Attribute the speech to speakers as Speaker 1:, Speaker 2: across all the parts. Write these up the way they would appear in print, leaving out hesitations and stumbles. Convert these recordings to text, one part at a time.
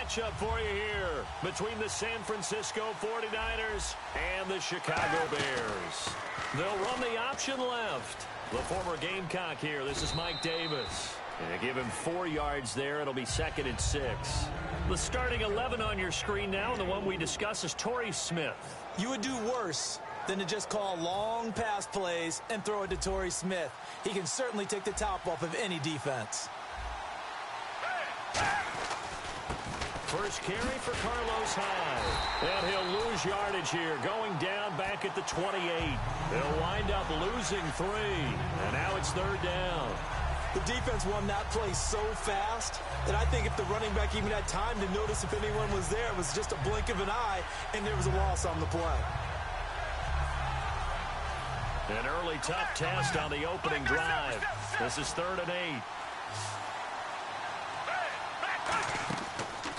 Speaker 1: matchup for you here between the San Francisco 49ers and the Chicago Bears. They'll run the option left. The former Gamecock here. This is Mike Davis. And give him 4 yards there. It'll be 2nd and 6. The starting 11 on your screen now, and the one we discuss is Torrey Smith.
Speaker 2: You would do worse than to just call long pass plays and throw it to Torrey Smith. He can certainly take the top off of any defense.
Speaker 1: First carry for Carlos Hyde. And he'll lose yardage here, going down back at the 28. They'll wind up losing 3. And now it's 3rd down.
Speaker 2: The defense won that play so fast that I think if the running back even had time to notice if anyone was there, it was just a blink of an eye, and there was a loss on the play.
Speaker 1: An early tough test on the opening drive. This is 3rd and 8.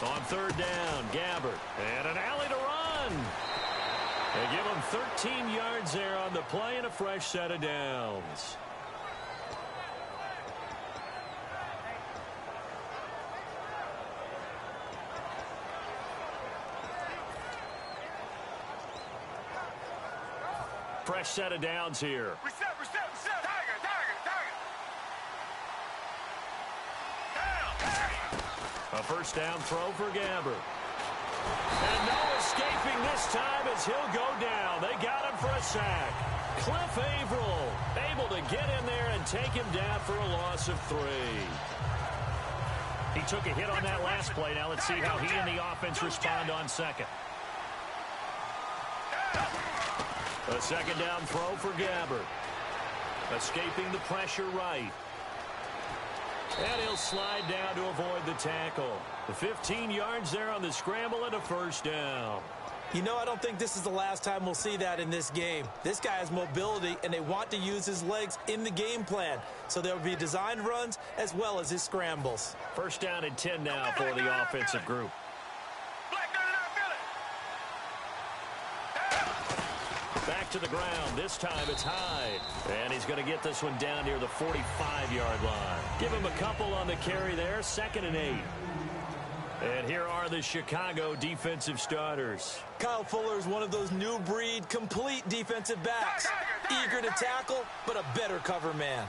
Speaker 1: On 3rd down, Gabbert. And an alley to run. They give him 13 yards there on the play and a fresh set of downs. Fresh set of downs here.
Speaker 3: Reset. Tiger.
Speaker 1: A first down throw for Gabbert. And no escaping this time as he'll go down. They got him for a sack. Cliff Averill able to get in there and take him down for a loss of 3. He took a hit on that last play. Now let's see how he and the offense respond on 2nd. A 2nd down throw for Gabbert. Escaping the pressure right. And he'll slide down to avoid the tackle. The 15 yards there on the scramble and a first down.
Speaker 2: You know, I don't think this is the last time we'll see that in this game. This guy has mobility, and they want to use his legs in the game plan. So there will be designed runs as well as his scrambles.
Speaker 1: First down and 10 now for the offensive group. Back to the ground. This time it's Hyde. And he's going to get this one down near the 45-yard line. Give him a couple on the carry there. 2nd and 8. And here are the Chicago defensive starters.
Speaker 2: Kyle Fuller is one of those new breed, complete defensive backs. Eager to tackle, but a better cover man.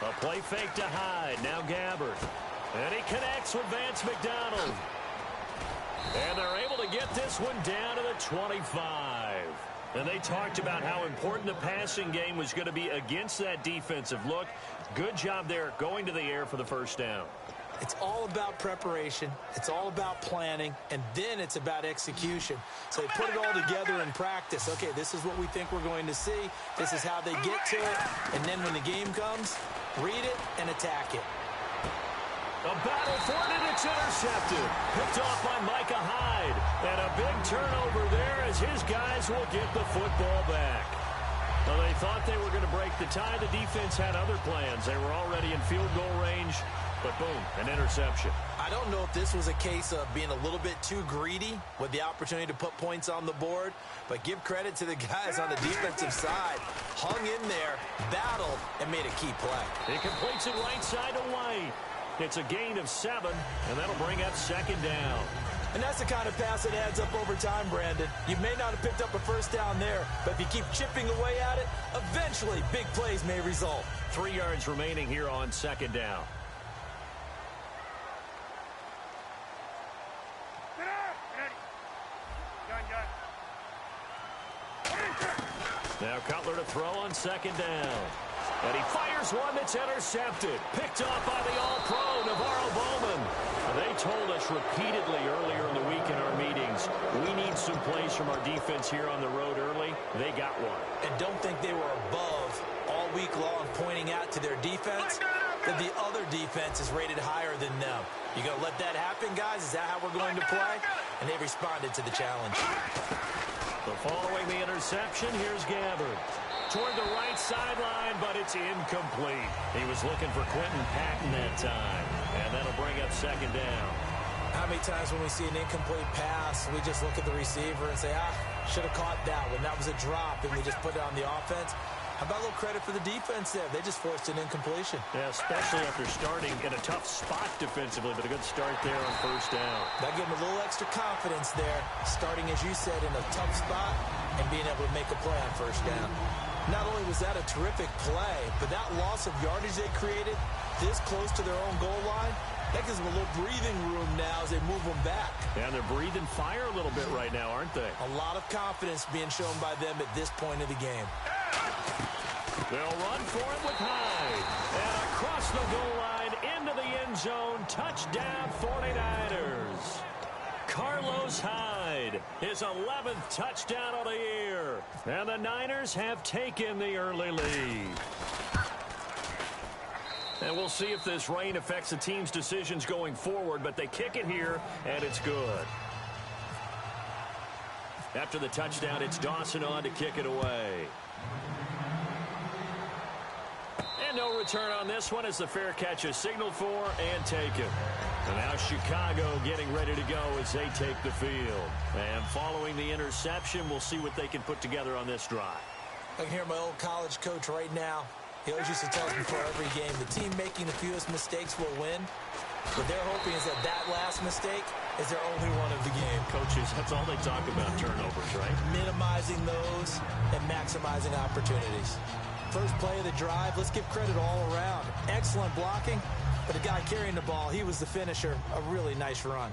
Speaker 1: A play fake to Hyde. Now Gabbert. And he connects with Vance McDonald. And they're able to get this one down to the 25. And they talked about how important the passing game was going to be against that defensive look. Good job there going to the air for the first down.
Speaker 2: It's all about preparation. It's all about planning. And then it's about execution. So they put it all together in practice. Okay, this is what we think we're going to see. This is how they get to it. And then when the game comes, read it and attack it.
Speaker 1: A battle for it, and it's intercepted. Picked off by Micah Hyde. And a big turnover there as his guys will get the football back. Well, they thought they were going to break the tie. The defense had other plans. They were already in field goal range. But boom, an interception.
Speaker 2: I don't know if this was a case of being a little bit too greedy with the opportunity to put points on the board. But give credit to the guys on the defensive side. Hung in there, battled, and made a key play.
Speaker 1: He completes it right side to White. It's a gain of 7, and that'll bring up 2nd down.
Speaker 2: And that's the kind of pass that adds up over time, Brandon. You may not have picked up a first down there, but if you keep chipping away at it, eventually big plays may result.
Speaker 1: 3 yards remaining here on 2nd down. Now Cutler to throw on 2nd down. And he fires one that's intercepted. Picked off by the All-Pro, Navarro Bowman. They told us repeatedly earlier in the week in our meetings, we need some plays from our defense here on the road early. They got one.
Speaker 2: And don't think they were above all week long pointing out to their defense that the other defense is rated higher than them. You going to let that happen, guys? Is that how we're going to play? And they responded to the challenge.
Speaker 1: So following the interception, here's Gabbert. Toward the right sideline, but it's incomplete. He was looking for Quentin Patton that time. And that'll bring up 2nd down.
Speaker 2: How many times when we see an incomplete pass, we just look at the receiver and say, should have caught that one. That was a drop, and we just put it on the offense. How about a little credit for the defense there? They just forced an incompletion.
Speaker 1: Yeah, especially after starting in a tough spot defensively, but a good start there on first down.
Speaker 2: That gave them a little extra confidence there, starting, as you said, in a tough spot and being able to make a play on first down. Not only was that a terrific play, but that loss of yardage they created this close to their own goal line, that gives them a little breathing room now as they move them back.
Speaker 1: And they're breathing fire a little bit right now, aren't they?
Speaker 2: A lot of confidence being shown by them at this point of the game.
Speaker 1: They'll run for it with Hyde. And across the goal line into the end zone. Touchdown 49ers. Carlos Hyde, his 11th touchdown of the year. And the Niners have taken the early lead. And we'll see if this rain affects the team's decisions going forward, but they kick it here, and it's good. After the touchdown, it's Dawson on to kick it away. And no return on this one as the fair catch is signaled for and taken. And now Chicago getting ready to go as they take the field. And following the interception, we'll see what they can put together on this drive.
Speaker 2: I can hear my old college coach right now. He always used to tell us before every game, the team making the fewest mistakes will win. What they're hoping is that that last mistake is their only one of the game.
Speaker 1: Coaches, that's all they talk about, turnovers, right?
Speaker 2: Minimizing those and maximizing opportunities. First play of the drive, let's give credit all around. Excellent blocking, but the guy carrying the ball, he was the finisher. A really nice run.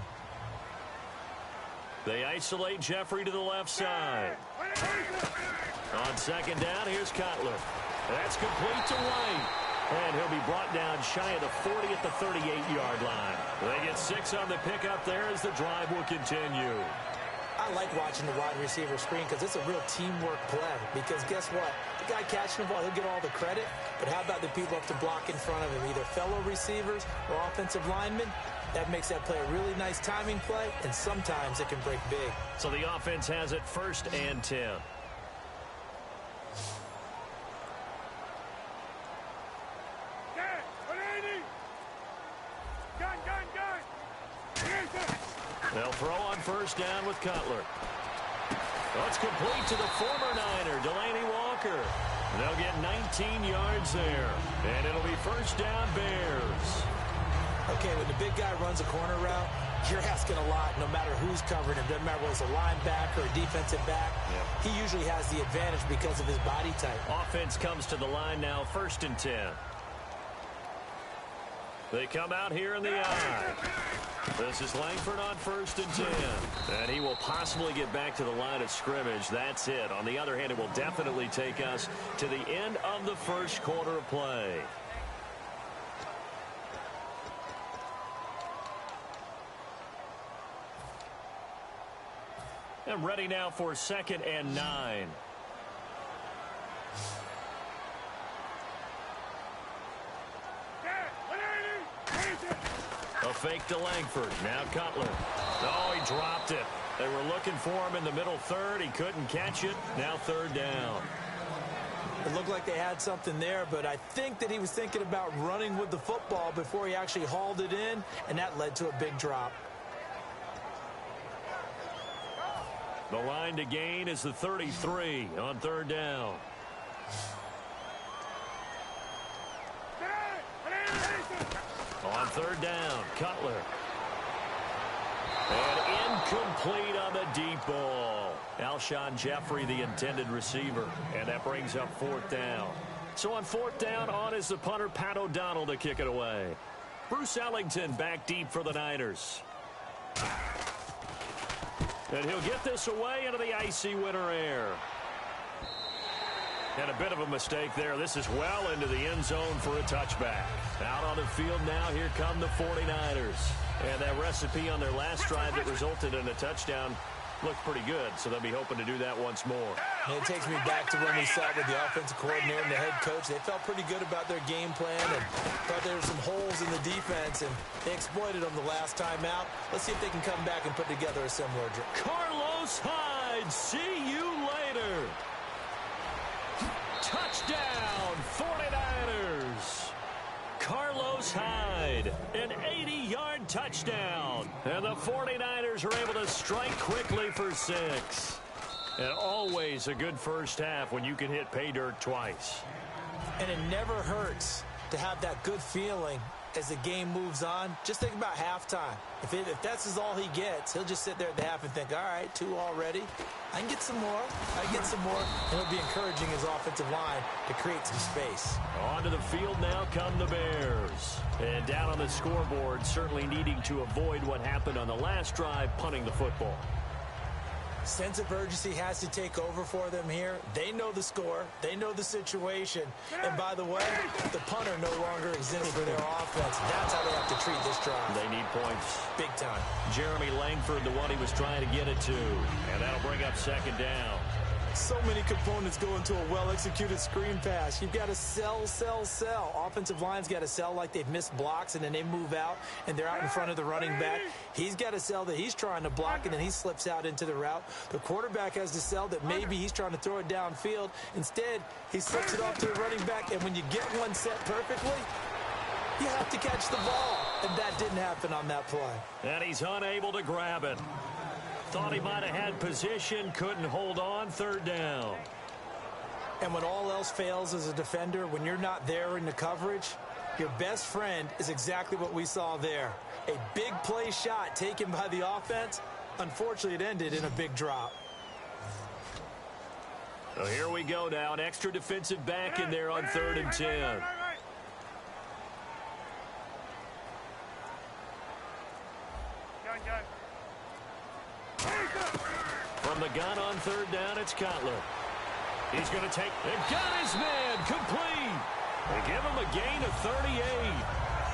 Speaker 1: They isolate Jeffrey to the left side. On second down, here's Cutler. That's complete to White. And he'll be brought down shy of the 40 at the 38-yard line. They get 6 on the pickup there as the drive will continue.
Speaker 2: I like watching the wide receiver screen because it's a real teamwork play. Because guess what? The guy catching the ball, he'll get all the credit. But how about the people up to block in front of him, either fellow receivers or offensive linemen? That makes that play a really nice timing play, and sometimes it can break big.
Speaker 1: So the offense has it 1st and 10. They'll throw on first down with Cutler. Oh, it's complete to the former Niner, Delaney Walker. They'll get 19 yards there, and it'll be first down Bears.
Speaker 2: Okay, when the big guy runs a corner route, you're asking a lot no matter who's covering him. Doesn't matter whether it's a linebacker or a defensive back. He usually has the advantage because of his body type.
Speaker 1: Offense comes to the line now, 1st and 10. They come out here in the eye. This is Langford on 1st and 10. And he will possibly get back to the line of scrimmage. That's it. On the other hand, it will definitely take us to the end of the first quarter of play. And ready now for 2nd and 9. A fake to Langford. Now Cutler. Oh, he dropped it. They were looking for him in the middle third. He couldn't catch it. Now 3rd down.
Speaker 2: It looked like they had something there, but I think that he was thinking about running with the football before he actually hauled it in, and that led to a big drop.
Speaker 1: The line to gain is the 33 on 3rd down. On 3rd down, Cutler. And incomplete on the deep ball. Alshon Jeffrey, the intended receiver. And that brings up 4th down. So on 4th down, on is the punter, Pat O'Donnell, to kick it away. Bruce Ellington back deep for the Niners. And he'll get this away into the icy winter air. And a bit of a mistake there. This is well into the end zone for a touchback. Out on the field now, here come the 49ers. And that recipe on their last drive that resulted in a touchdown looked pretty good, so they'll be hoping to do that once more.
Speaker 2: And it takes me back to when we sat with the offensive coordinator and the head coach. They felt pretty good about their game plan and thought there were some holes in the defense, and they exploited them the last time out. Let's see if they can come back and put together a similar drive.
Speaker 1: Carlos Hyde, see you later. Touchdown, 49ers. Carlos Hyde, an 80-yard touchdown. And the 49ers are able to strike quickly for 6. And always a good first half when you can hit pay dirt twice.
Speaker 2: And it never hurts to have that good feeling as the game moves on. Just think about halftime. If that's all he gets, he'll just sit there at the half and think, all right, 2 already. I can get some more. I can get some more. And he'll be encouraging his offensive line to create some space.
Speaker 1: Onto the field now come the Bears. And down on the scoreboard, certainly needing to avoid what happened on the last drive, punting the football.
Speaker 2: Sense of urgency has to take over for them here. They know the score. They know the situation. And by the way, the punter no longer exists for their offense. That's how they have to treat this drive.
Speaker 1: They need points.
Speaker 2: Big time.
Speaker 1: Jeremy Langford, the one he was trying to get it to. And that'll bring up second down.
Speaker 2: So many components go into a well-executed screen pass. You've got to sell, sell, sell. Offensive line's got to sell like they've missed blocks, and then they move out, and they're out in front of the running back. He's got to sell that he's trying to block, and then he slips out into the route. The quarterback has to sell that maybe he's trying to throw it downfield. Instead, he slips it off to the running back, and when you get one set perfectly, you have to catch the ball. And that didn't happen on that play.
Speaker 1: And he's unable to grab it. Thought he might have had position, couldn't hold on, third down.
Speaker 2: And when all else fails as a defender, when you're not there in the coverage, your best friend is exactly what we saw there. A big play shot taken by the offense. Unfortunately, it ended in a big drop.
Speaker 1: So here we go now. An extra defensive back in there on 3rd and 10. From the gun on 3rd down, it's Cutler. He's going to take and got his man complete. They give him a gain of 38.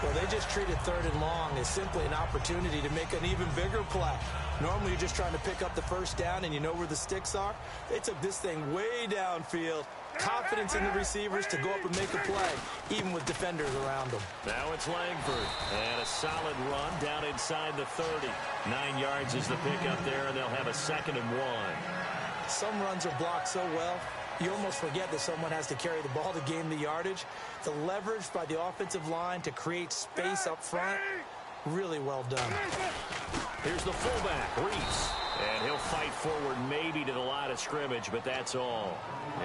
Speaker 2: Well, they just treated 3rd and long as simply an opportunity to make an even bigger play. Normally, you're just trying to pick up the first down and you know where the sticks are. They took this thing way downfield. Confidence in the receivers to go up and make a play, even with defenders around them.
Speaker 1: Now it's Langford. And a solid run down inside the 30. 9 yards is the pickup there, and they'll have a 2nd and 1.
Speaker 2: Some runs are blocked so well, you almost forget that someone has to carry the ball to gain the yardage. The leverage by the offensive line to create space up front, really well done.
Speaker 1: Here's the fullback, Reese. And he'll fight forward maybe to the line of scrimmage, but that's all.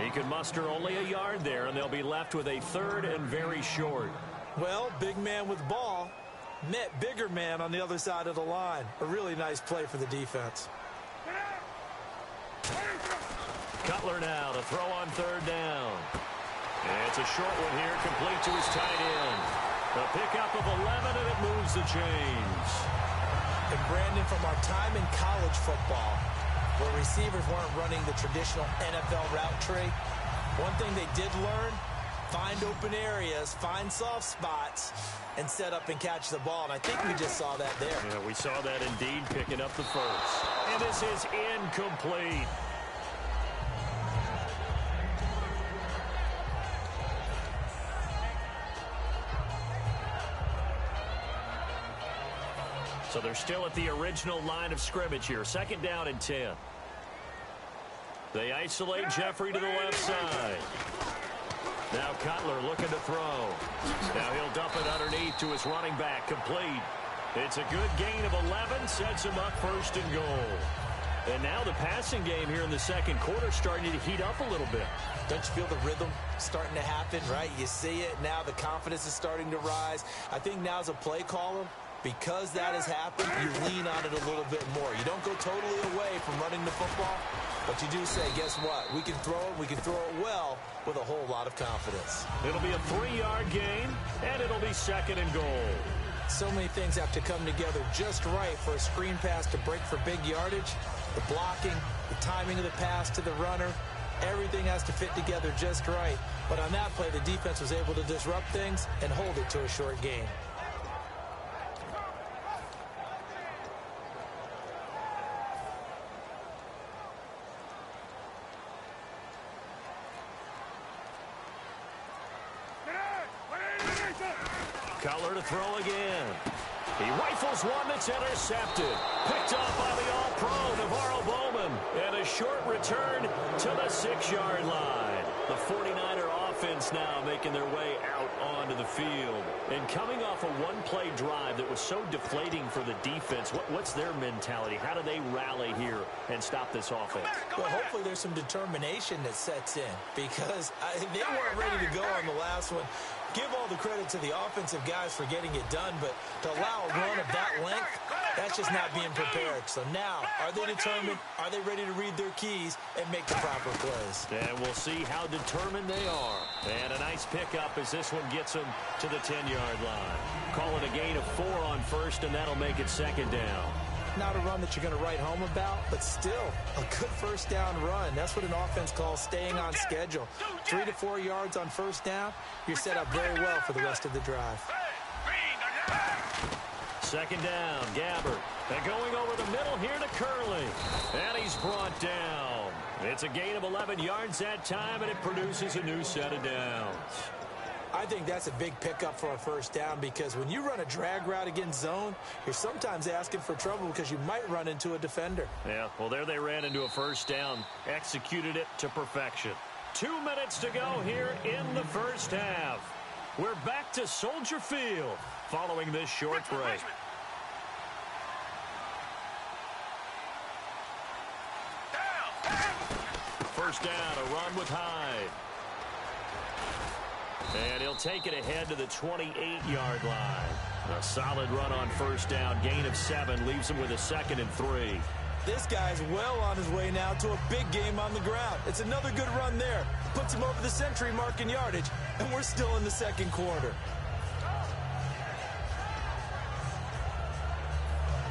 Speaker 1: He can muster only a yard there, and they'll be left with a 3rd and very short.
Speaker 2: Well, big man with ball met bigger man on the other side of the line. A really nice play for the defense.
Speaker 1: Cutler now to throw on 3rd down. And it's a short one here, complete to his tight end. A pickup of 11, and it moves the chains.
Speaker 2: And Brandon, from our time in college football, where receivers weren't running the traditional NFL route tree, one thing they did learn, find open areas, find soft spots, and set up and catch the ball. And I think we just saw that there.
Speaker 1: Yeah, we saw that indeed, picking up the first. And this is incomplete. So they're still at the original line of scrimmage here. 2nd down and 10. They isolate Jeffrey to the left side. Now Cutler looking to throw. Now he'll dump it underneath to his running back. Complete. It's a good gain of 11. Sets him up 1st and goal. And now the passing game here in the 2nd quarter starting to heat up a little bit.
Speaker 2: Don't you feel the rhythm starting to happen, right? You see it. Now the confidence is starting to rise. I think now's a play caller. Because that has happened, you lean on it a little bit more. You don't go totally away from running the football, but you do say, guess what? We can throw it. We can throw it well with a whole lot of confidence.
Speaker 1: It'll be a 3-yard gain, and it'll be 2nd and goal.
Speaker 2: So many things have to come together just right for a screen pass to break for big yardage. The blocking, the timing of the pass to the runner, everything has to fit together just right. But on that play, the defense was able to disrupt things and hold it to a short gain.
Speaker 1: Cutler to throw again. He rifles one that's intercepted. Picked off by the All-Pro, Navarro Bowman. And a short return to the 6-yard line. The 49er offense now making their way out onto the field. And coming off a one-play drive that was so deflating for the defense, what's their mentality? How do they rally here and stop this offense?
Speaker 2: Well, hopefully there's some determination that sets in because they weren't ready to go on the last one. Give all the credit to the offensive guys for getting it done, but to allow a run of that length, that's just not being prepared. So now, are they determined? Are they ready to read their keys and make the proper plays?
Speaker 1: And we'll see how determined they are. And a nice pickup as this one gets them to the 10-yard line. Call it a gain of 4 on first, and that'll make it second down.
Speaker 2: Not a run that you're going to write home about, but still a good first down run. That's what an offense calls staying on schedule. 3 to 4 yards on first down, you're set up very well for the rest of the drive.
Speaker 1: Second down, Gabbert. And going over the middle here to Curley. And he's brought down. It's a gain of 11 yards that time, and it produces a new set of downs.
Speaker 2: I think that's a big pickup for a first down because when you run a drag route against zone, you're sometimes asking for trouble because you might run into a defender.
Speaker 1: Yeah, well, there they ran into a first down, executed it to perfection. 2 minutes to go here in the first half. We're back to Soldier Field following this short break. First down, a run with Hyde. And he'll take it ahead to the 28-yard line. A solid run on first down. Gain of 7 leaves him with a 2nd and 3.
Speaker 2: This guy's well on his way now to a big game on the ground. It's another good run there. Puts him over the century mark in yardage, and we're still in the second quarter.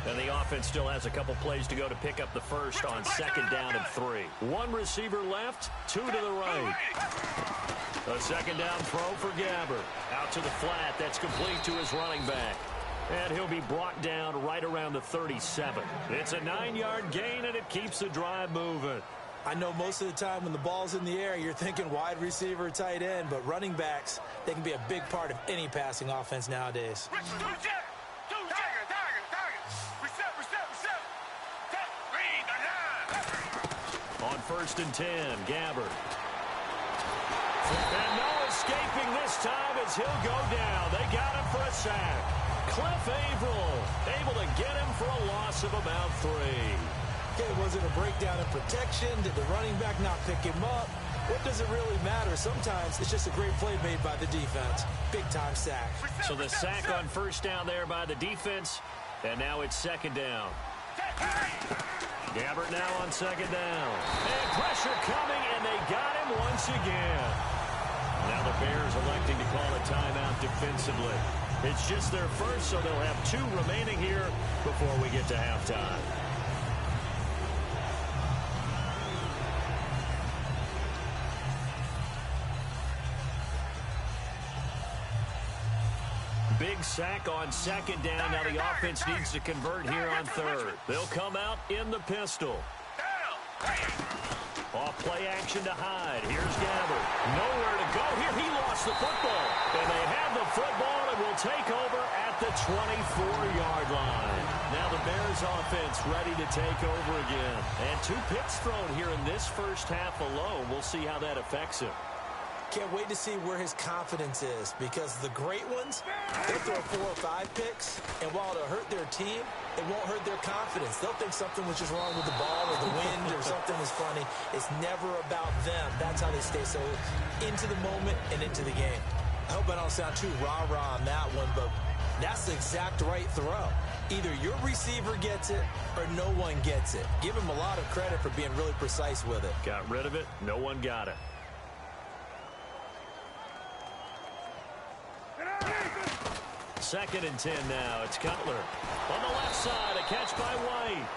Speaker 1: And the offense still has a couple plays to go to pick up the first on 2nd down and 3. 1 receiver left, 2 to the right. A 2nd down throw for Gabbert. Out to the flat. That's complete to his running back. And he'll be brought down right around the 37. It's a 9-yard gain, and it keeps the drive moving.
Speaker 2: I know most of the time when the ball's in the air, you're thinking wide receiver, tight end, but running backs, they can be a big part of any passing offense nowadays.
Speaker 1: On 1st and 10, Gabbert. And no escaping this time as he'll go down. They got him for a sack. Cliff Averill able to get him for a loss of about 3.
Speaker 2: Okay, was it a breakdown in protection? Did the running back not pick him up? What does it really matter? Sometimes it's just a great play made by the defense. Big-time sack.
Speaker 1: So the sack on first down there by the defense, and now it's 2nd down. Gabbert now on 2nd down. And pressure coming, and they got him once again. Now the Bears electing to call a timeout defensively. It's just their first, so they'll have 2 remaining here before we get to halftime. Big sack on 2nd down. Now the offense needs to convert here on 3rd. They'll come out in the pistol. Off play action to Hyde. Here's Gabbert. Nowhere to go here. He lost the football. And they have the football and will take over at the 24-yard line. Now the Bears offense ready to take over again. And 2 picks thrown here in this first half alone. We'll see how that affects him.
Speaker 2: Can't wait to see where his confidence is because the great ones, they'll throw 4 or 5 picks, and while it'll hurt their team, it won't hurt their confidence. They'll think something was just wrong with the ball or the wind or something was funny. It's never about them. That's how they stay so into the moment and into the game. I hope I don't sound too rah-rah on that one, but that's the exact right throw. Either your receiver gets it or no one gets it. Give him a lot of credit for being really precise with it.
Speaker 1: Got rid of it. No one got it. 2nd and 10 now. It's Cutler. On the left side, a catch by White.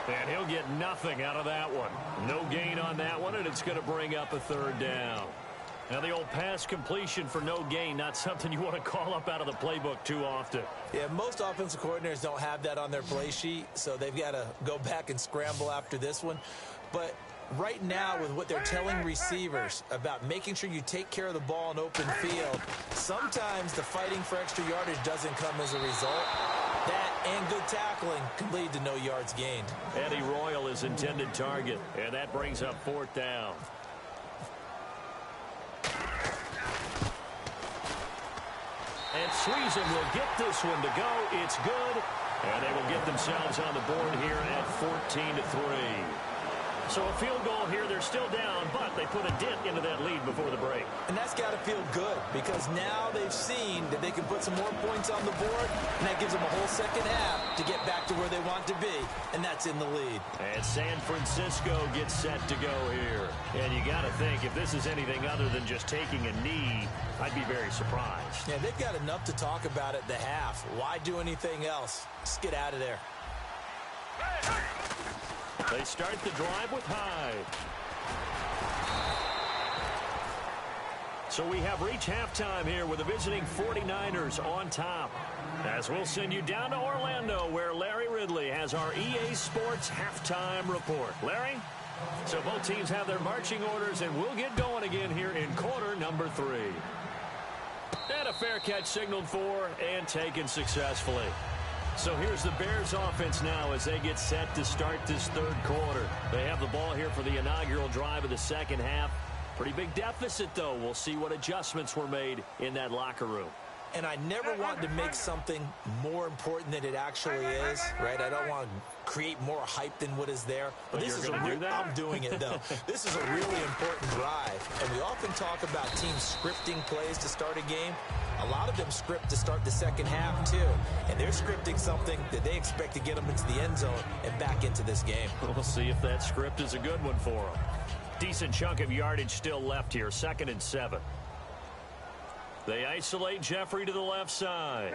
Speaker 1: And he'll get nothing out of that one. No gain on that one, and it's going to bring up a 3rd down. Now the old pass completion for no gain, not something you want to call up out of the playbook too often.
Speaker 2: Yeah, most offensive coordinators don't have that on their play sheet, so they've got to go back and scramble after this one. But right now, with what they're telling receivers about making sure you take care of the ball in open field, sometimes the fighting for extra yardage doesn't come as a result. That and good tackling can lead to no yards gained.
Speaker 1: Eddie Royal is intended target, and that brings up 4th down. And Sweezum will get this one to go. It's good. And they will get themselves on the board here at 14-3. So a field goal here. They're still down, but they put a dent into that lead before the break.
Speaker 2: And that's got to feel good because now they've seen that they can put some more points on the board, and that gives them a whole second half to get back to where they want to be, and that's in the lead.
Speaker 1: And San Francisco gets set to go here. And you got to think, if this is anything other than just taking a knee, I'd be very surprised.
Speaker 2: Yeah, they've got enough to talk about at the half. Why do anything else? Just get out of there.
Speaker 1: They start the drive with Hyde. So we have reached halftime here with the visiting 49ers on top. As we'll send you down to Orlando where Larry Ridley has our EA Sports halftime report. Larry? So both teams have their marching orders, and we'll get going again here in quarter number 3. And a fair catch signaled for and taken successfully. So here's the Bears offense now as they get set to start this third quarter. They have the ball here for the inaugural drive of the second half. Pretty big deficit, though. We'll see what adjustments were made in that locker room.
Speaker 2: And I never want to make something more important than it actually is, right? I don't want to create more hype than what is there. But this is I'm doing it, though. This is a really important drive. And we often talk about teams scripting plays to start a game. A lot of them script to start the second half, too. And they're scripting something that they expect to get them into the end zone and back into this game.
Speaker 1: We'll see if that script is a good one for them. Decent chunk of yardage still left here, 2nd and 7. They isolate Jeffrey to the left side.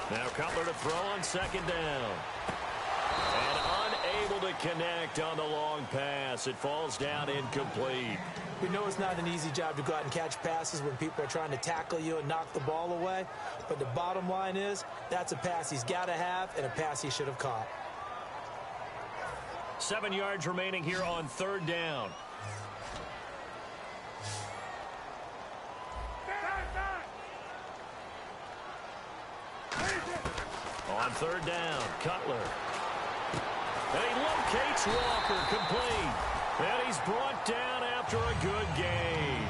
Speaker 1: Now Cutler to throw on 2nd down. And unable to connect on the long pass. It falls down incomplete.
Speaker 2: We know it's not an easy job to go out and catch passes when people are trying to tackle you and knock the ball away. But the bottom line is that's a pass he's got to have and a pass he should have caught.
Speaker 1: 7 yards remaining here on 3rd down. On 3rd down, Cutler. And he locates Walker, complete. And he's brought down after a good gain.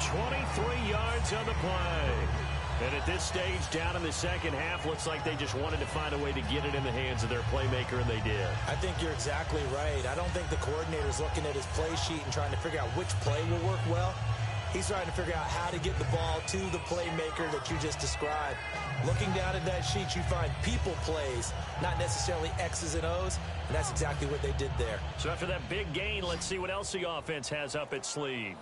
Speaker 1: 23 yards on the play. And at this stage, down in the second half, looks like they just wanted to find a way to get it in the hands of their playmaker, and they did.
Speaker 2: I think you're exactly right. I don't think the coordinator's looking at his play sheet and trying to figure out which play will work well. He's trying to figure out how to get the ball to the playmaker that you just described. Looking down at that sheet, you find people plays, not necessarily X's and O's, and that's exactly what they did there.
Speaker 1: So after that big gain, let's see what else the offense has up its sleeve.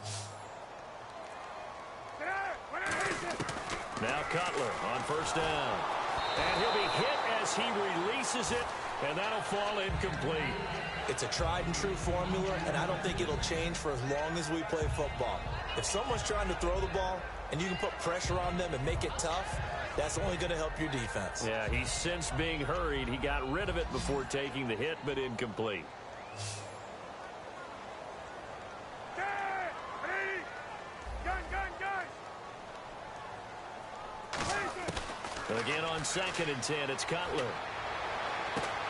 Speaker 1: Now Cutler on 1st down. And he'll be hit as he releases it, and that'll fall incomplete.
Speaker 2: It's a tried-and-true formula, and I don't think it'll change for as long as we play football. If someone's trying to throw the ball and you can put pressure on them and make it tough, that's only going to help your defense.
Speaker 1: Yeah, he's since being hurried. He got rid of it before taking the hit, but incomplete. Again on 2nd and 10, it's Cutler.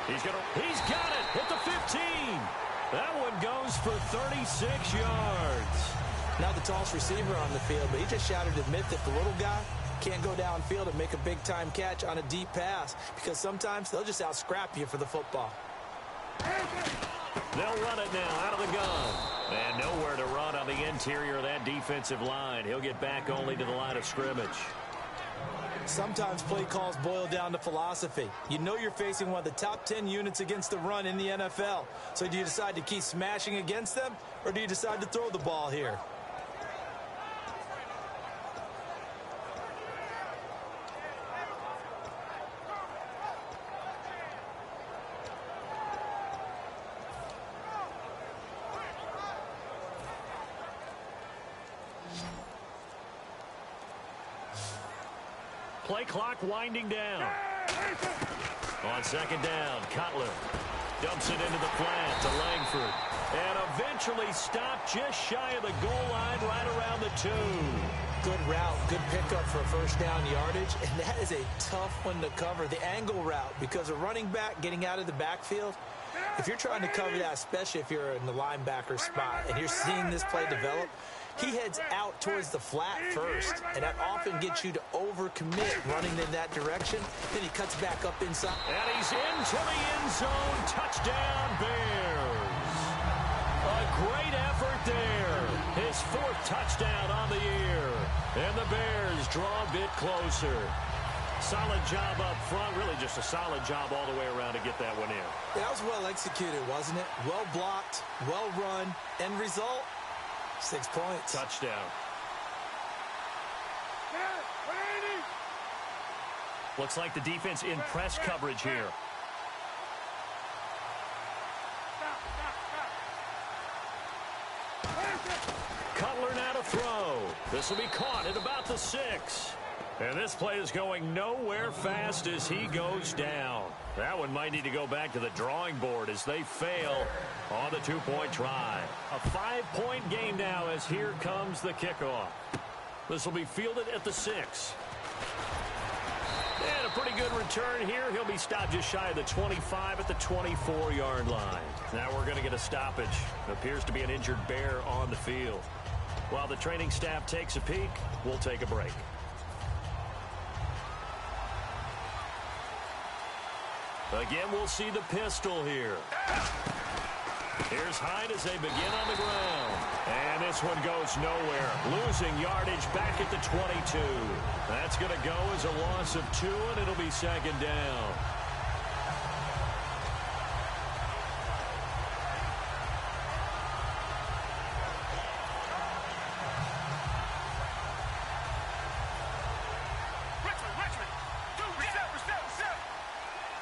Speaker 1: He's got it at the 15. That one goes for 36 yards.
Speaker 2: Not the tallest receiver on the field, but he just shouted to admit that the little guy can't go downfield and make a big-time catch on a deep pass because sometimes they'll just out-scrap you for the football.
Speaker 1: They'll run it now out of the gun. And nowhere to run on the interior of that defensive line. He'll get back only to the line of scrimmage.
Speaker 2: Sometimes play calls boil down to philosophy. You know you're facing one of the top 10 units against the run in the NFL. So do you decide to keep smashing against them, or do you decide to throw the ball here?
Speaker 1: Play clock winding down. On 2nd down, Cutler dumps it into the flat to Langford. And eventually stopped just shy of the goal line right around the 2.
Speaker 2: good route, good pickup for first down yardage, and that is a tough one to cover, the angle route, because a running back getting out of the backfield, if you're trying to cover that, especially if you're in the linebacker spot and you're seeing this play develop, he heads out towards the flat first, and that often gets you to overcommit running in that direction. Then he cuts back up inside.
Speaker 1: And he's into the end zone. Touchdown, Bears. A great effort there. His fourth touchdown on the year. And the Bears draw a bit closer. Solid job up front. Really just a solid job all the way around to get that one in.
Speaker 2: That was well executed, wasn't it? Well blocked, well run. End result, 6 points.
Speaker 1: Touchdown. Looks like the defense in press coverage here. Cutler now to throw. This will be caught at about the 6. And this play is going nowhere fast as he goes down. That one might need to go back to the drawing board as they fail on the 2-point try. A 5-point game now as here comes the kickoff. This will be fielded at the 6. And a pretty good return here. He'll be stopped just shy of the 25 at the 24-yard line. Now we're going to get a stoppage. It appears to be an injured Bear on the field. While the training staff takes a peek, we'll take a break. Again, we'll see the pistol here. Here's Hyde as they begin on the ground. And this one goes nowhere. Losing yardage back at the 22. That's going to go as a loss of 2, and it'll be second down.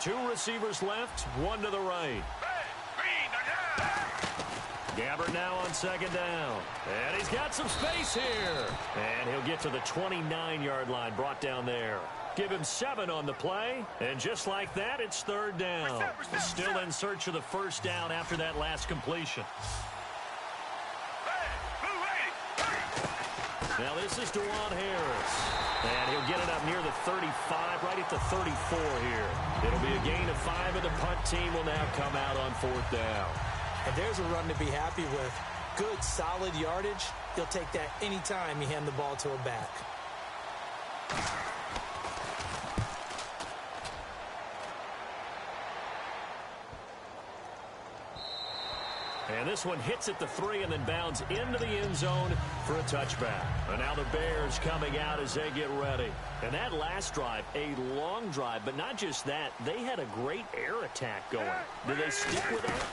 Speaker 1: Two receivers left, one to the right. Gabbert now on second down. And he's got some space here. And he'll get to the 29-yard line, brought down there. Give him 7 on the play. And just like that, it's third down. Still in search of the first down after that last completion. Now this is DeJuan Harris. And he'll get it up near the 35, right at the 34 here. It'll be a gain of 5, and the punt team will now come out on fourth down.
Speaker 2: And there's a run to be happy with. Good, solid yardage. He'll take that anytime you hand the ball to a back.
Speaker 1: And this one hits at the 3 and then bounds into the end zone for a touchback. And now the Bears coming out as they get ready. And that last drive, a long drive, but not just that. They had a great air attack going. Do they stick with that?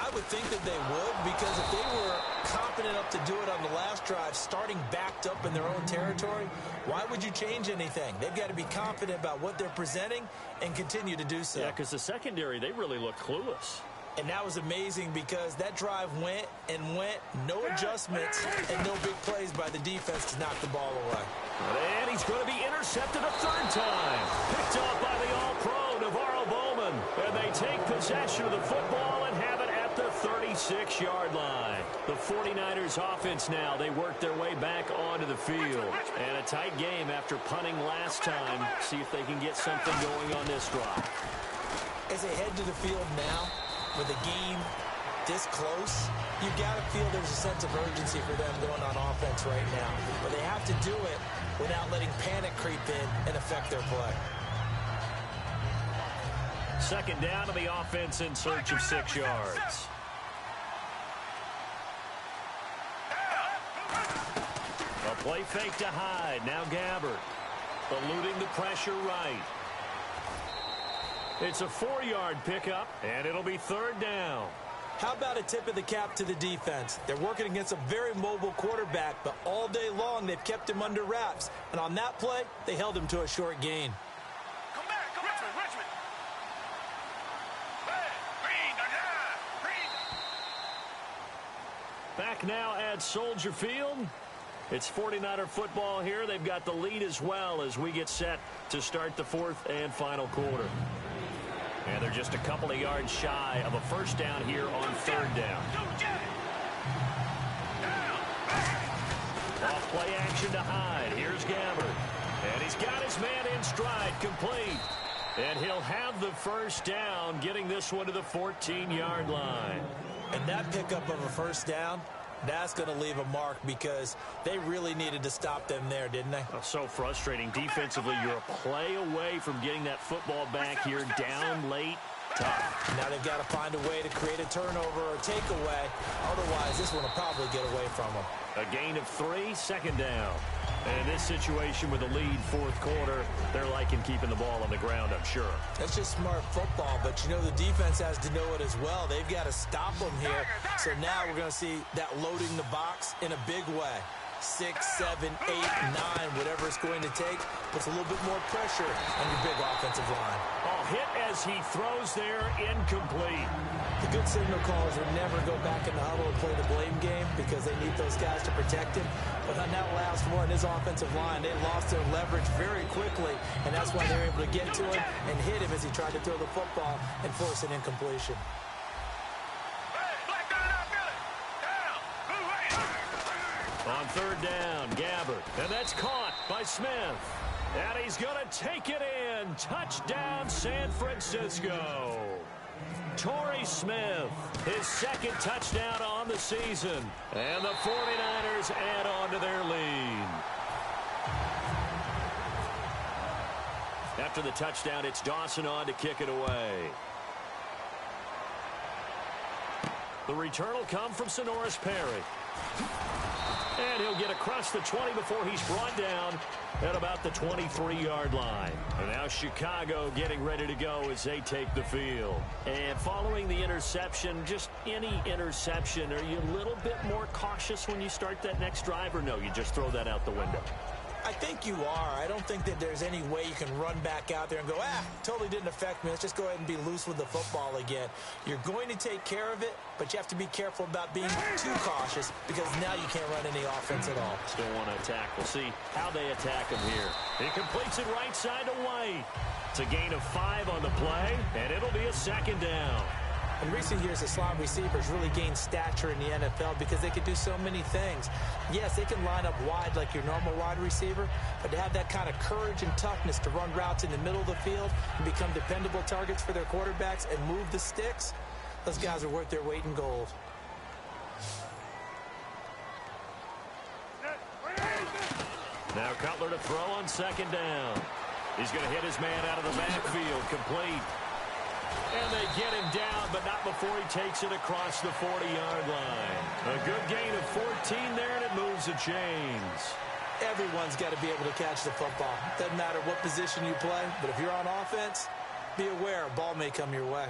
Speaker 2: I would think that they would, because if they were confident enough to do it on the last drive, starting backed up in their own territory, why would you change anything? They've got to be confident about what they're presenting and continue to do so.
Speaker 1: Yeah, because the secondary, they really look clueless.
Speaker 2: And that was amazing because that drive went and went, no adjustments, and no big plays by the defense to knock the ball away.
Speaker 1: And he's going to be intercepted a third time. Picked off by the All-Pro, Navarro Bowman. And they take possession of the football and have it at the 36-yard line. The 49ers offense now, they work their way back onto the field. And a tight game after punting last time. See if they can get something going on this drive.
Speaker 2: As they head to the field now, with a game this close, you got to feel there's a sense of urgency for them going on offense right now. But they have to do it without letting panic creep in and affect their play.
Speaker 1: Second down to the offense in search of 6 yards. A play fake to Hyde. Now Gabbert. Eluding the pressure right. It's a 4-yard pickup, and it'll be third down.
Speaker 2: How about a tip of the cap to the defense? They're working against a very mobile quarterback, but all day long they've kept him under wraps. And on that play, they held him to a short gain.
Speaker 3: Come back, come Richmond.
Speaker 1: Back now at Soldier Field. It's 49er football here. They've got the lead as well as we get set to start the fourth and final quarter. And they're just a couple of yards shy of a first down here on third down. Off play action to Hyde. Here's Gabbert. And he's got his man in stride, complete. And he'll have the first down, getting this one to the 14-yard line.
Speaker 2: And that pickup of a first down, that's going to leave a mark because they really needed to stop them there, didn't they?
Speaker 1: Oh, so frustrating. Defensively, you're a play away from getting that football back here, down late. Tough.
Speaker 2: Now they've got to find a way to create a turnover or takeaway. Otherwise, this one will probably get away from them.
Speaker 1: A gain of 3, second down. And in this situation with a lead, fourth quarter, they're liking keeping the ball on the ground, I'm sure.
Speaker 2: That's just smart football, but you know the defense has to know it as well. They've got to stop them here. So now we're going to see that loading the box in a big way. 6, 7, 8, 9, whatever it's going to take, puts a little bit more pressure on your big offensive line.
Speaker 1: Oh, hit as he throws there, incomplete.
Speaker 2: The good signal callers would never go back in the huddle and play the blame game because they need those guys to protect him. But on that last one, his offensive line, they lost their leverage very quickly, and that's why they were able to get to him and hit him as he tried to throw the football and force an incompletion.
Speaker 1: On third down, Gabbert, and that's caught by Smith. And he's going to take it in. Touchdown, San Francisco. Torrey Smith, his second touchdown on the season. And the 49ers add on to their lead. After the touchdown, it's Dawson on to kick it away. The return will come from Sonoris Perry. And he'll get across the 20 before he's brought down at about the 23-yard line. And now Chicago getting ready to go as they take the field. And following the interception, just any interception, are you a little bit more cautious when you start that next drive, or no, you just throw that out the window?
Speaker 2: I think you are. I don't think that there's any way you can run back out there and go, totally didn't affect me. Let's just go ahead and be loose with the football again. You're going to take care of it, but you have to be careful about being too cautious because now you can't run any offense at all.
Speaker 1: Still want to attack. We'll see how they attack him here. He completes it right side to White. It's a gain of 5 on the play, and it'll be a second down.
Speaker 2: In recent years, the slot receivers really gained stature in the NFL because they can do so many things. Yes, they can line up wide like your normal wide receiver, but to have that kind of courage and toughness to run routes in the middle of the field and become dependable targets for their quarterbacks and move the sticks, those guys are worth their weight in gold.
Speaker 1: Now Cutler to throw on second down. He's going to hit his man out of the backfield, complete. And they get him down, but not before he takes it across the 40-yard line. A good gain of 14 there, and it moves the chains.
Speaker 2: Everyone's got to be able to catch the football. Doesn't matter what position you play, but if you're on offense, be aware a ball may come your way.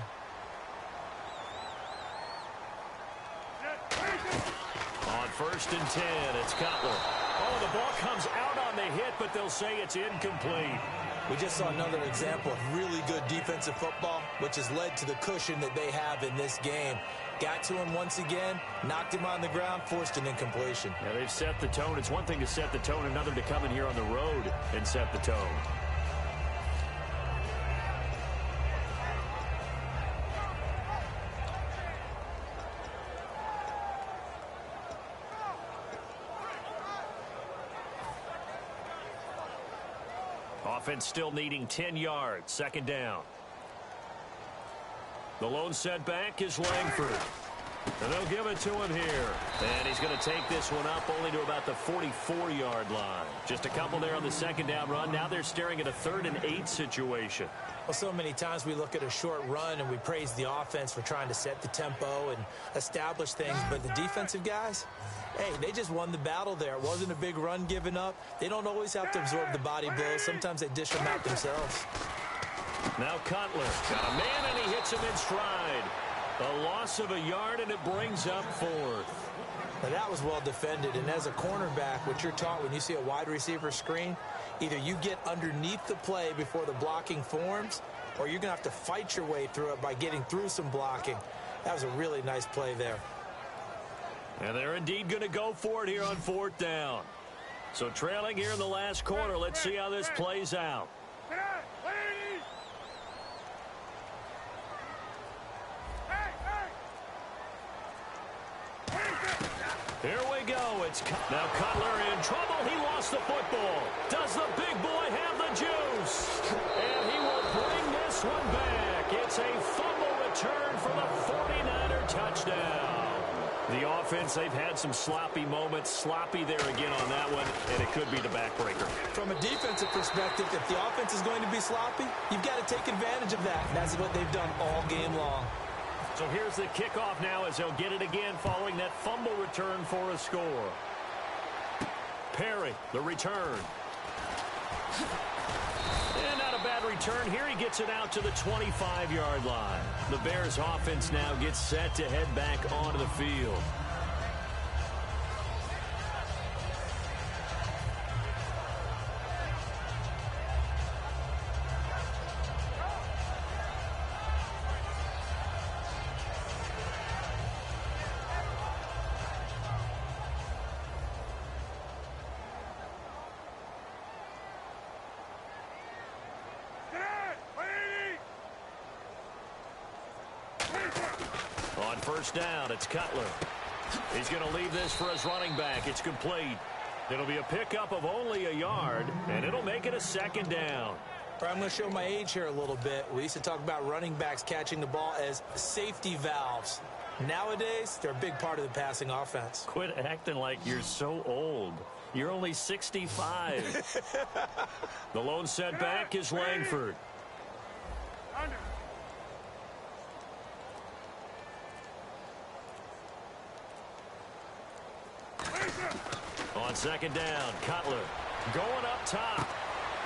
Speaker 1: On first and 10, it's Cutler. Oh, the ball comes out on the hit, but they'll say it's incomplete.
Speaker 2: We just saw another example of really good defensive football, which has led to the cushion that they have in this game. Got to him once again, knocked him on the ground, forced an incompletion.
Speaker 1: Yeah, they've set the tone. It's one thing to set the tone, another to come in here on the road and set the tone. Offense still needing 10 yards. Second down. The lone setback is Langford. And they'll give it to him here. And he's going to take this one up only to about the 44-yard line. Just a couple there on the second down run. Now they're staring at a 3rd and 8 situation.
Speaker 2: Well, so many times we look at a short run and we praise the offense for trying to set the tempo and establish things. But the defensive guys, hey, they just won the battle there. It wasn't a big run given up. They don't always have to absorb the body blows. Sometimes they dish them out themselves.
Speaker 1: Now Cutler got a man, and he hits him in stride. A loss of a yard, and it brings up 4th.
Speaker 2: Now that was well defended, and as a cornerback, what you're taught when you see a wide receiver screen, either you get underneath the play before the blocking forms, or you're going to have to fight your way through it by getting through some blocking. That was a really nice play there.
Speaker 1: And they're indeed going to go for it here on 4th down. So trailing here in the last quarter, let's see how this plays out. Here we go. It's Now Cutler in trouble. He lost the football. Does the big boy have the juice? And he will bring this one back. It's a fumble return for the 49er touchdown. The offense, they've had some sloppy moments. Sloppy there again on that one, and it could be the backbreaker.
Speaker 2: From a defensive perspective, if the offense is going to be sloppy, you've got to take advantage of that. And that's what they've done all game long.
Speaker 1: So here's the kickoff now as they'll get it again following that fumble return for a score. Perry, the return. And not a bad return here. He gets it out to the 25-yard line. The Bears offense now gets set to head back onto the field. On first down, it's Cutler. He's going to leave this for his running back. It's complete. It'll be a pickup of only a yard, and it'll make it a second down.
Speaker 2: I'm going to show my age here a little bit. We used to talk about running backs catching the ball as safety valves. Nowadays, they're a big part of the passing offense.
Speaker 1: Quit acting like you're so old. You're only 65. The lone setback is Langford. On second down, Cutler going up top.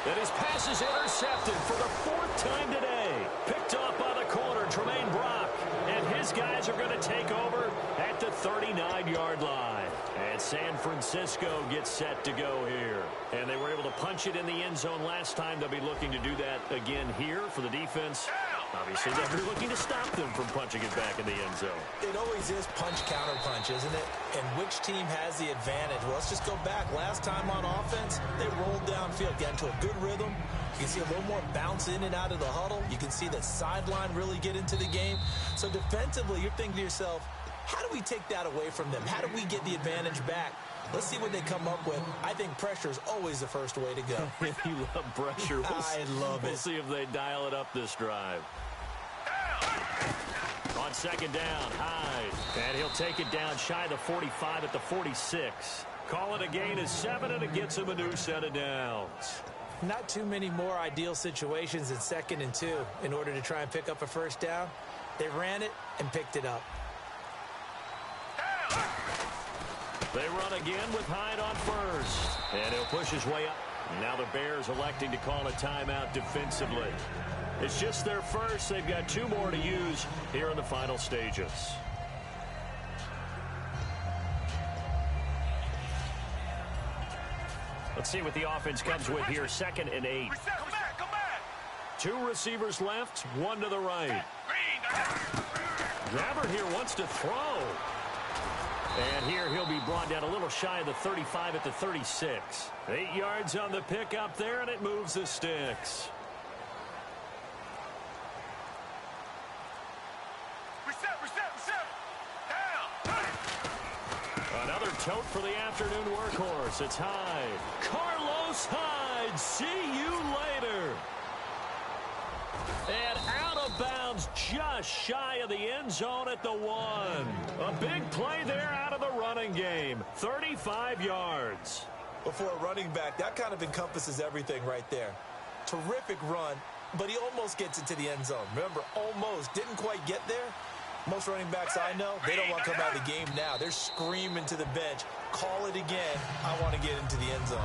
Speaker 1: And his pass is intercepted for the fourth time today. Picked off by the corner, Tremaine Brock. And his guys are going to take over at the 39-yard line. And San Francisco gets set to go here. And they were able to punch it in the end zone last time. They'll be looking to do that again here for the defense. Obviously, they'll be looking to stop them from punching it back in the end zone.
Speaker 2: It always is punch-counter-punch, isn't it? And which team has the advantage? Well, let's just go back. Last time on offense, they rolled downfield, got into a good rhythm. You can see a little more bounce in and out of the huddle. You can see the sideline really get into the game. So defensively, you're thinking to yourself, how do we take that away from them? How do we get the advantage back? Let's see what they come up with. I think pressure is always the first way to go.
Speaker 1: You love pressure.
Speaker 2: I love it.
Speaker 1: We'll see if they dial it up this drive. On second down, Hyde. And he'll take it down shy of the 45 at the 46. Call it a gain of 7, and it gets him a new set of downs.
Speaker 2: Not too many more ideal situations in 2nd and 2 in order to try and pick up a first down. They ran it and picked it up.
Speaker 1: They run again with Hyde on first. And he'll push his way up. Now the Bears electing to call a timeout defensively. It's just their first. They've got 2 more to use here in the final stages. Let's see what the offense comes with here. 2nd and 8.
Speaker 3: Come back.
Speaker 1: 2 receivers left, 1 to the right. Gabbert here wants to throw. And here he'll be brought down a little shy of the 35 at the 36. 8 yards on the pickup there, and it moves the sticks. Another tote for the afternoon workhorse. It's Hyde. Carlos Hyde. See you later. And out of bounds just shy of the end zone at the 1. A big play there out of the running game. 35 yards.
Speaker 2: But for a running back, that kind of encompasses everything right there. Terrific run, but he almost gets into the end zone. Remember, almost. Didn't quite get there. Most running backs I know, they don't want to come out of the game now. They're screaming to the bench, call it again. I want to get into the end zone.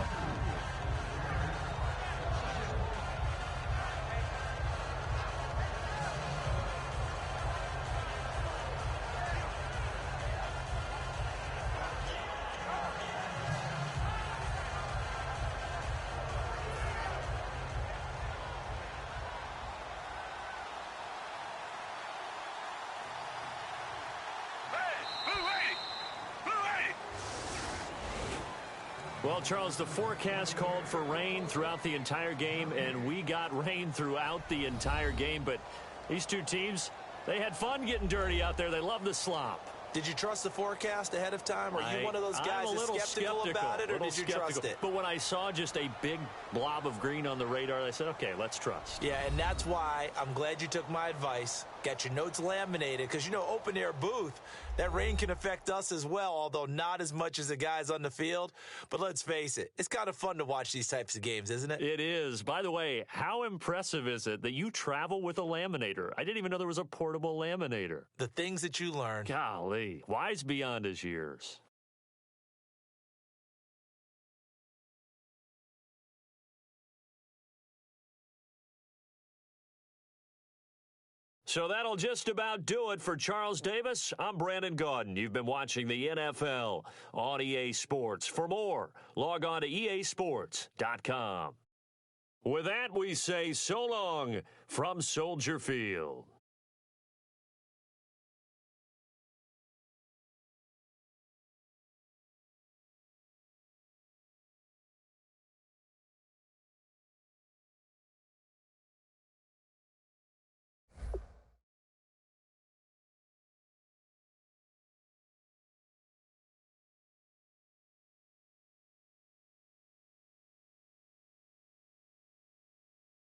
Speaker 1: Well, Charles, the forecast called for rain throughout the entire game, and we got rain throughout the entire game. But these two teams, they had fun getting dirty out there. They love the slop.
Speaker 2: Did you trust the forecast ahead of time? Or are you one of those guys
Speaker 1: I'm a little
Speaker 2: that's skeptical about it, or did you trust it?
Speaker 1: But when I saw just a big blob of green on the radar, I said, okay, let's trust.
Speaker 2: Yeah, and that's why I'm glad you took my advice. Get your notes laminated, because, you know, open-air booth, that rain can affect us as well, although not as much as the guys on the field. But let's face it, it's kind of fun to watch these types of games, isn't it?
Speaker 1: It is. By the way, how impressive is it that you travel with a laminator? I didn't even know there was a portable laminator.
Speaker 2: The things that you learn.
Speaker 1: Golly, wise beyond his years. So that'll just about do it for Charles Davis. I'm Brandon Gaudin. You've been watching the NFL on EA Sports. For more, log on to easports.com. With that, we say so long from Soldier Field.